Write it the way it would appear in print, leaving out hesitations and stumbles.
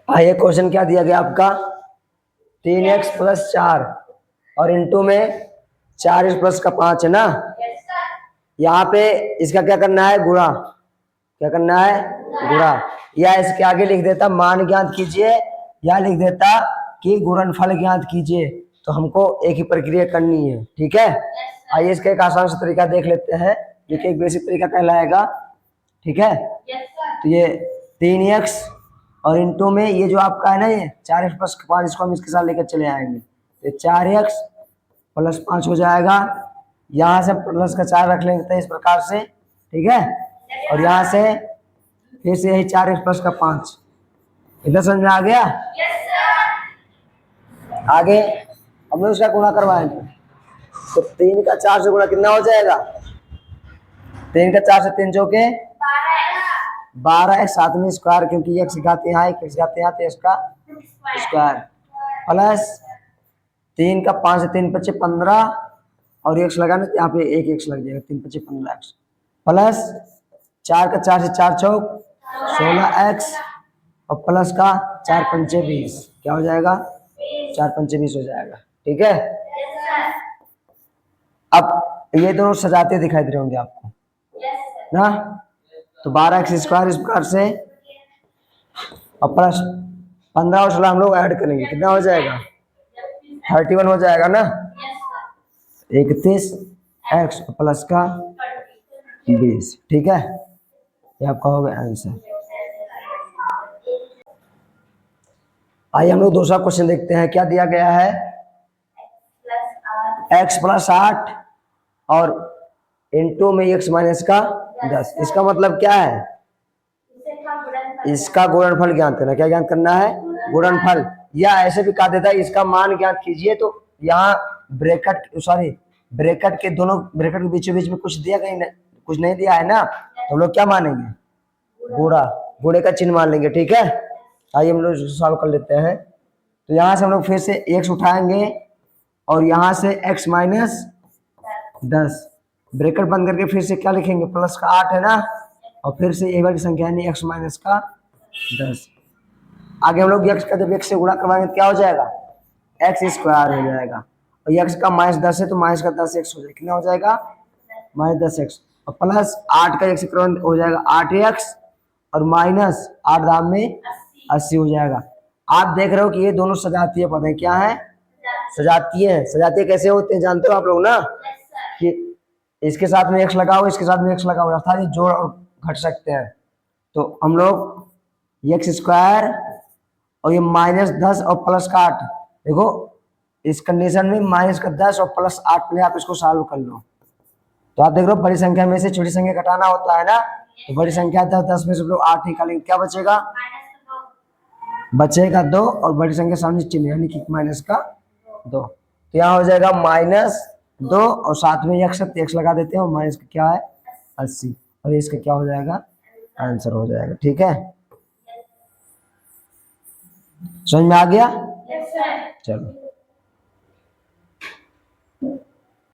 ये क्वेश्चन क्या दिया गया आपका, 3x+4 और इंटू में 4x+5 है ना। यहाँ पे इसका क्या करना है, गुणा। क्या करना है, गुणा। या इसके आगे लिख देता मान ज्ञात कीजिए, या लिख देता कि गुणनफल ज्ञात कीजिए। तो हमको एक ही प्रक्रिया करनी है, ठीक है। आइए इसका एक आसान सा तरीका देख लेते हैं, जो कि एक बेसिक तरीका कहलाएगा, ठीक है। तो ये 3x और इंटू में ये जो आपका है ना, ये 4x+5, इसको हम इसके साथ लेकर चले आएंगे। तो 4x+5 हो जाएगा। यहाँ से प्लस का 4 रख लेंगे इस प्रकार से, ठीक है। और यहाँ से फिर से यही 4x+5। इतना समझ में आ गया। आगे हम लोग उसका गुणा करवाएंगे। तो 3 का 4 से गुणा कितना हो जाएगा, 3 का 4 से 3 चौके 12, एक साथ में स्क्वायर, क्योंकि एक सिखाते हैं एक सिखाते हैं, तो इसका स्क्वायर प्लस 3 का 5 से 3 × 15 और x लगाना, यहाँ पे एक x लग जाएगा, 3 × 15x प्लस 4 का 4 से 4 चौक 16x और प्लस का 4 × 5 = 20। क्या हो जाएगा, 4 × 5 = 20 हो जाएगा, ठीक है। अब ये दोनों सजाते दिखाई दे रहे होंगे आपको ना। तो 12x² इस प्रकार से और प्लस 15 और 16 हम लोग ऐड करेंगे, कितना हो जाएगा, 31 हो जाएगा ना। 31x प्लस का 20, ठीक है। ये आपका हो गया आंसर। आइए हम लोग दूसरा क्वेश्चन देखते हैं, क्या दिया गया है, x+8 और इंटू में x - का 10। इसका मतलब क्या है, इसका गुणनफल ज्ञात करना। क्या ज्ञात करना है, गुणनफल। या ऐसे भी कहा देता है इसका मान ज्ञात कीजिए। तो यहाँ ब्रैकेट के दोनों ब्रैकेट के बीचों बीच में कुछ दिया कहीं कुछ नहीं दिया है ना, तो हम लोग क्या मानेंगे, गुणा, गुणे का चिन्ह मान लेंगे, ठीक है। आइए हम लोग सॉल्व कर लेते हैं। तो यहाँ से हम लोग फिर से x उठाएंगे और यहाँ से x - 10 ब्रैकेट बंद करके फिर से क्या लिखेंगे, प्लस का 8 है ना, और फिर से एक बार संख्या नहीं, x - का 10। आगे हम लोग x का जब x से गुणा करवाएंगे तो क्या हो जाएगा, x² हो जाएगा। और x का -10 है तो -10x हो जाएगा, कितना हो जाएगा, -10x। और प्लस 8 का x से हो जाएगा 8x और माइनस 8 दाम में 80 हो जाएगा। आप देख रहे हो कि ये दोनों सजातीय पद है। क्या है, सजातीय है। सजातीय कैसे होते हैं जानते हो आप लोग ना, कि इसके साथ में x लगाओ, इसके साथ में x लगाओ, अर्थात ये जोड़ और घट सकते हैं। तो हम लोग x² और ये -10 और प्लस का 8, देखो इस कंडीशन में -10 और प्लस 8 में आप इसको सॉल्व कर लो। तो आप देख रहे हो बड़ी संख्या में से छोटी संख्या घटाना होता है ना, तो बड़ी संख्या 10 में से लोग 8 निकालेंगे, क्या बचेगा, बचेगा 2 और बड़ी संख्या सामने चिन्ह यानी कि -2। तो यहाँ हो जाएगा -2 और साथ में x लगा देते हैं और माइनस का क्या है 80 और इसका क्या हो जाएगा, आंसर हो जाएगा, ठीक है। समझ में आ गया, चलो।